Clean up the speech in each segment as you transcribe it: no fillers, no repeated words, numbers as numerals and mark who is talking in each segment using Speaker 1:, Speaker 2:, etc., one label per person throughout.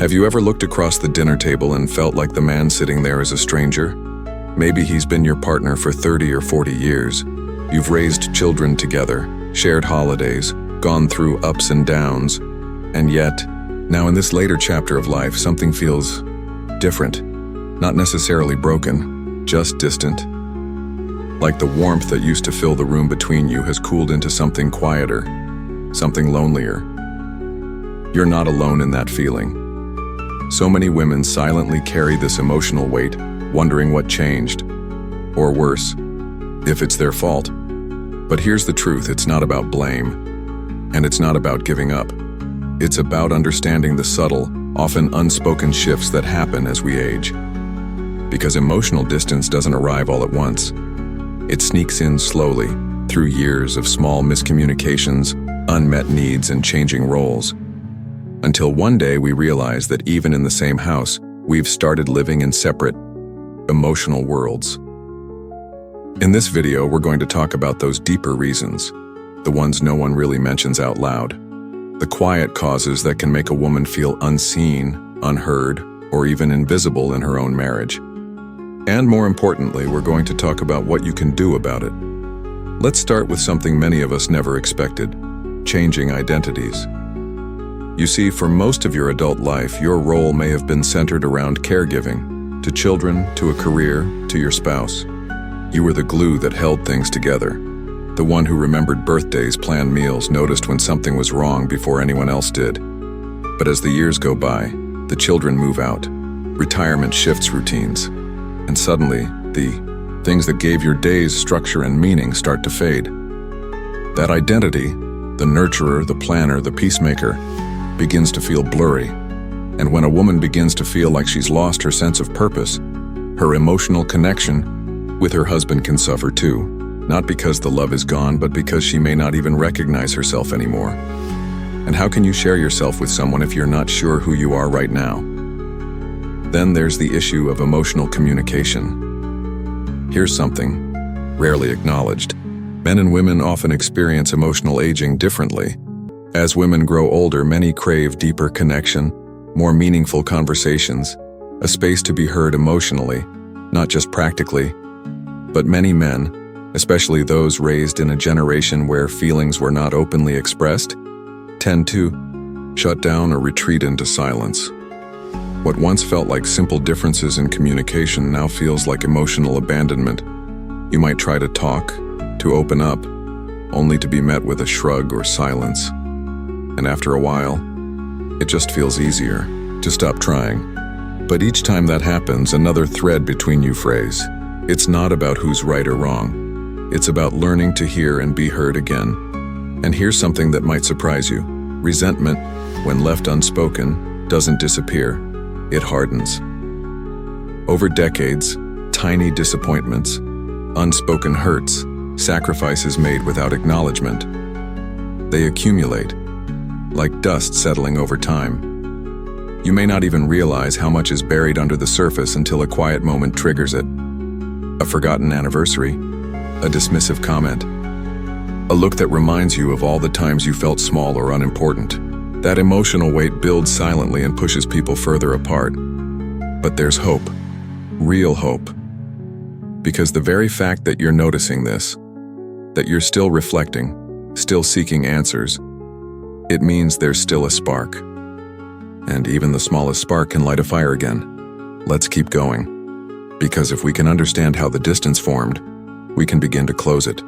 Speaker 1: Have you ever looked across the dinner table and felt like the man sitting there is a stranger? Maybe he's been your partner for 30 or 40 years. You've raised children together, shared holidays, gone through ups and downs, and yet, now in this later chapter of life, something feels different. Not necessarily broken, just distant. Like the warmth that used to fill the room between you has cooled into something quieter, something lonelier. You're not alone in that feeling. So many women silently carry this emotional weight, wondering what changed, or worse, if it's their fault. But here's the truth, it's not about blame, and it's not about giving up. It's about understanding the subtle, often unspoken shifts that happen as we age. Because emotional distance doesn't arrive all at once. It sneaks in slowly, through years of small miscommunications, unmet needs, and changing roles. Until one day we realize that even in the same house, we've started living in separate, emotional worlds. In this video, we're going to talk about those deeper reasons, the ones no one really mentions out loud, the quiet causes that can make a woman feel unseen, unheard, or even invisible in her own marriage. And more importantly, we're going to talk about what you can do about it. Let's start with something many of us never expected, changing identities. You see, for most of your adult life, your role may have been centered around caregiving, to children, to a career, to your spouse. You were the glue that held things together, the one who remembered birthdays, planned meals, noticed when something was wrong before anyone else did. But as the years go by, the children move out, retirement shifts routines, and suddenly, the things that gave your days structure and meaning start to fade. That identity, the nurturer, the planner, the peacemaker, begins to feel blurry. And when a woman begins to feel like she's lost her sense of purpose, her emotional connection with her husband can suffer too. Not because the love is gone, but because she may not even recognize herself anymore. And how can you share yourself with someone if you're not sure who you are right now? Then there's the issue of emotional communication. Here's something rarely acknowledged. Men and women often experience emotional aging differently. As women grow older, many crave deeper connection, more meaningful conversations, a space to be heard emotionally, not just practically. But many men, especially those raised in a generation where feelings were not openly expressed, tend to shut down or retreat into silence. What once felt like simple differences in communication now feels like emotional abandonment. You might try to talk, to open up, only to be met with a shrug or silence. And after a while, it just feels easier to stop trying. But each time that happens, another thread between you frays. It's not about who's right or wrong. It's about learning to hear and be heard again. And here's something that might surprise you. Resentment, when left unspoken, doesn't disappear. It hardens. Over decades, tiny disappointments, unspoken hurts, sacrifices made without acknowledgement. They accumulate, like dust settling over time. You may not even realize how much is buried under the surface until a quiet moment triggers it. A forgotten anniversary, a dismissive comment, a look that reminds you of all the times you felt small or unimportant. That emotional weight builds silently and pushes people further apart. But there's hope, real hope. Because the very fact that you're noticing this, that you're still reflecting, still seeking answers, it means there's still a spark. And even the smallest spark can light a fire again. Let's keep going. Because if we can understand how the distance formed, we can begin to close it.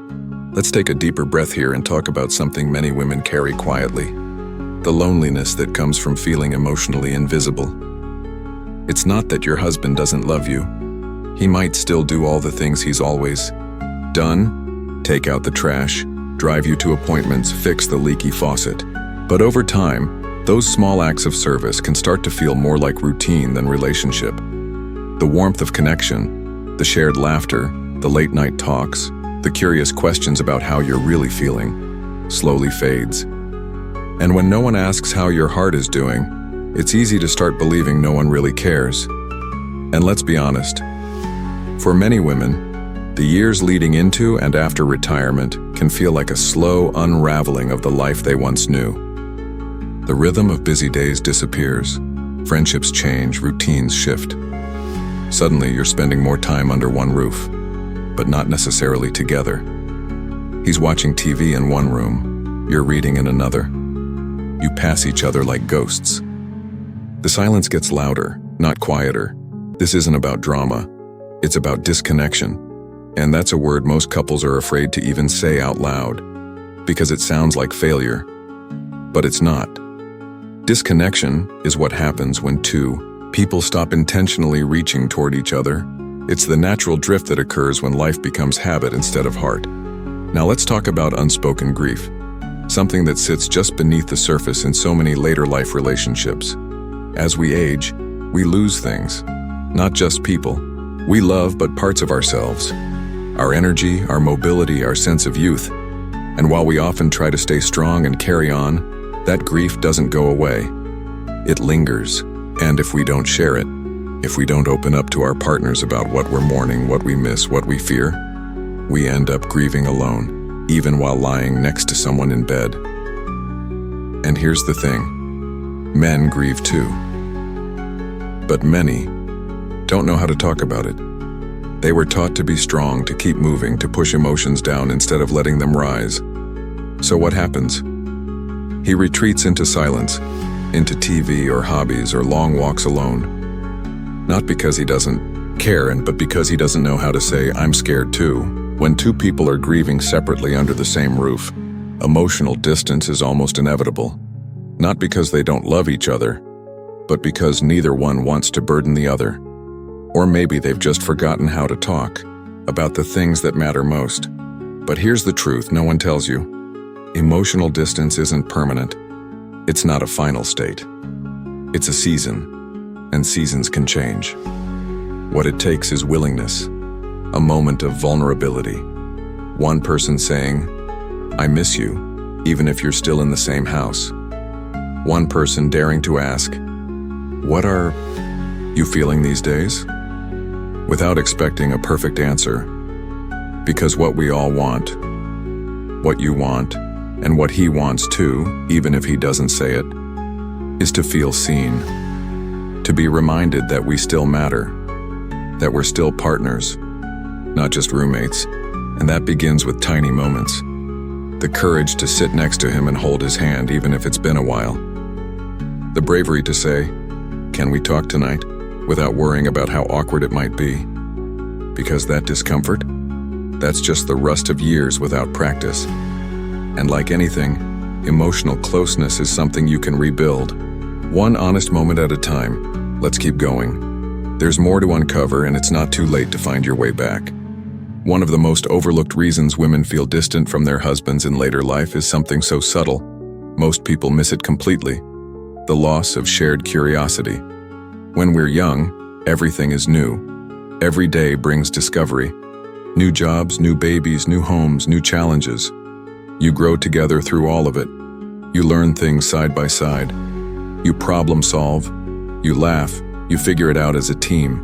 Speaker 1: Let's take a deeper breath here and talk about something many women carry quietly. The loneliness that comes from feeling emotionally invisible. It's not that your husband doesn't love you. He might still do all the things he's always done, take out the trash, drive you to appointments, fix the leaky faucet. But over time, those small acts of service can start to feel more like routine than relationship. The warmth of connection, the shared laughter, the late-night talks, the curious questions about how you're really feeling, slowly fades. And when no one asks how your heart is doing, it's easy to start believing no one really cares. And let's be honest, for many women, the years leading into and after retirement can feel like a slow unraveling of the life they once knew. The rhythm of busy days disappears. Friendships change, routines shift. Suddenly, you're spending more time under one roof, but not necessarily together. He's watching TV in one room, you're reading in another. You pass each other like ghosts. The silence gets louder, not quieter. This isn't about drama, it's about disconnection. And that's a word most couples are afraid to even say out loud, because it sounds like failure. But it's not. Disconnection is what happens when two people stop intentionally reaching toward each other. It's the natural drift that occurs when life becomes habit instead of heart. Now let's talk about unspoken grief, something that sits just beneath the surface in so many later life relationships. As we age, we lose things, not just people. We love but parts of ourselves, our energy, our mobility, our sense of youth. And while we often try to stay strong and carry on, that grief doesn't go away. It lingers, and if we don't share it, if we don't open up to our partners about what we're mourning, what we miss, what we fear, we end up grieving alone, even while lying next to someone in bed. And here's the thing, men grieve too. But many don't know how to talk about it. They were taught to be strong, to keep moving, to push emotions down instead of letting them rise. So what happens? He retreats into silence, into TV or hobbies or long walks alone. Not because he doesn't care, but because he doesn't know how to say, "I'm scared too." When two people are grieving separately under the same roof, emotional distance is almost inevitable. Not because they don't love each other, but because neither one wants to burden the other. Or maybe they've just forgotten how to talk about the things that matter most. But here's the truth no one tells you. Emotional distance isn't permanent. It's not a final state. It's a season, and seasons can change. What it takes is willingness, a moment of vulnerability. One person saying, "I miss you," even if you're still in the same house. One person daring to ask, "What are you feeling these days?" Without expecting a perfect answer. Because what we all want, what you want, and what he wants too, even if he doesn't say it, is to feel seen. To be reminded that we still matter, that we're still partners, not just roommates. And that begins with tiny moments. The courage to sit next to him and hold his hand even if it's been a while. The bravery to say, "Can we talk tonight?" without worrying about how awkward it might be. Because that discomfort, that's just the rust of years without practice. And like anything, emotional closeness is something you can rebuild. One honest moment at a time. Let's keep going. There's more to uncover, and it's not too late to find your way back. One of the most overlooked reasons women feel distant from their husbands in later life is something so subtle. Most people miss it completely. The loss of shared curiosity. When we're young, everything is new. Every day brings discovery. New jobs, new babies, new homes, new challenges. You grow together through all of it. You learn things side by side. You problem solve. You laugh. You figure it out as a team.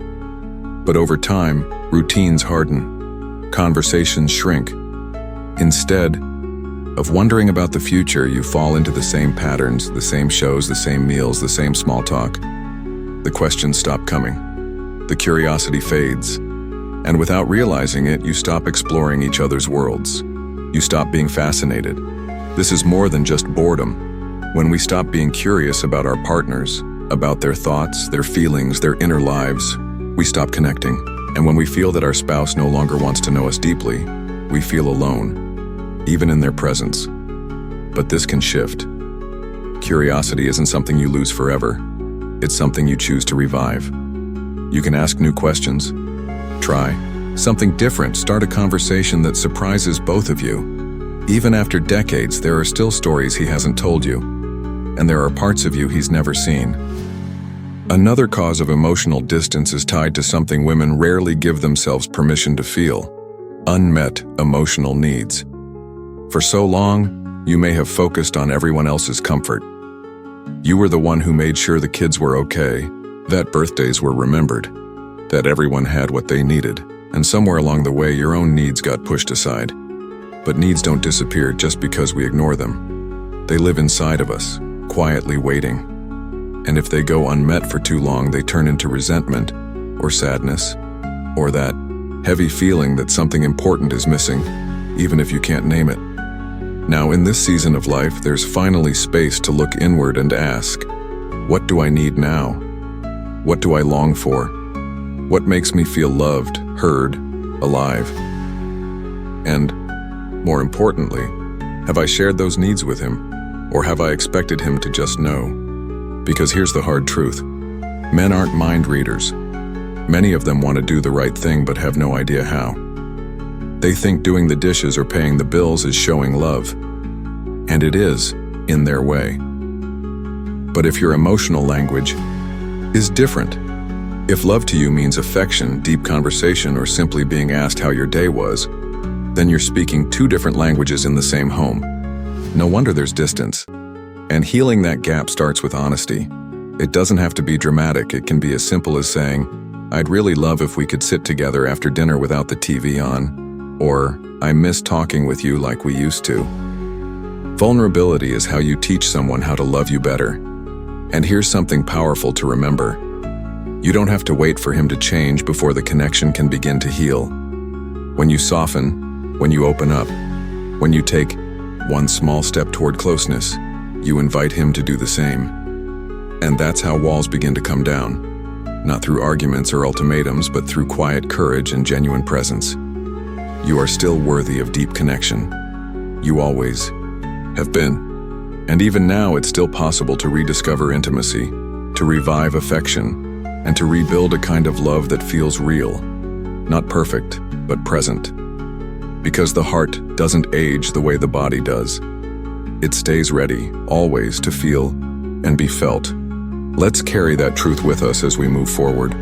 Speaker 1: But over time, routines harden. Conversations shrink. Instead of wondering about the future, you fall into the same patterns, the same shows, the same meals, the same small talk. The questions stop coming. The curiosity fades. And without realizing it, you stop exploring each other's worlds. You stop being fascinated. This is more than just boredom. When we stop being curious about our partners, about their thoughts, their feelings, their inner lives, we stop connecting. And when we feel that our spouse no longer wants to know us deeply, we feel alone, even in their presence. But this can shift. Curiosity isn't something you lose forever. It's something you choose to revive. You can ask new questions. Try something different. Start a conversation that surprises both of you. Even after decades, there are still stories he hasn't told you, and there are parts of you he's never seen. Another cause of emotional distance is tied to something women rarely give themselves permission to feel: unmet emotional needs. For so long, you may have focused on everyone else's comfort. You were the one who made sure the kids were okay, that birthdays were remembered, that everyone had what they needed, and somewhere along the way your own needs got pushed aside. But needs don't disappear just because we ignore them. They live inside of us, quietly waiting. And if they go unmet for too long, they turn into resentment, or sadness, or that heavy feeling that something important is missing, even if you can't name it. Now, in this season of life, there's finally space to look inward and ask, what do I need now? What do I long for? What makes me feel loved, heard, alive? And, more importantly, have I shared those needs with him, or have I expected him to just know? Because here's the hard truth. Men aren't mind readers. Many of them want to do the right thing but have no idea how. They think doing the dishes or paying the bills is showing love. And it is, in their way. But if your emotional language is different, if love to you means affection, deep conversation, or simply being asked how your day was, then you're speaking two different languages in the same home. No wonder there's distance. And healing that gap starts with honesty. It doesn't have to be dramatic. It can be as simple as saying, I'd really love if we could sit together after dinner without the TV on, or I miss talking with you like we used to. Vulnerability is how you teach someone how to love you better. And here's something powerful to remember. You don't have to wait for him to change before the connection can begin to heal. When you soften, when you open up, when you take one small step toward closeness, you invite him to do the same. And that's how walls begin to come down. Not through arguments or ultimatums, but through quiet courage and genuine presence. You are still worthy of deep connection. You always have been. And even now, it's still possible to rediscover intimacy, to revive affection, and to rebuild a kind of love that feels real. Not perfect, but present. Because the heart doesn't age the way the body does. It stays ready, always, to feel and be felt. Let's carry that truth with us as we move forward.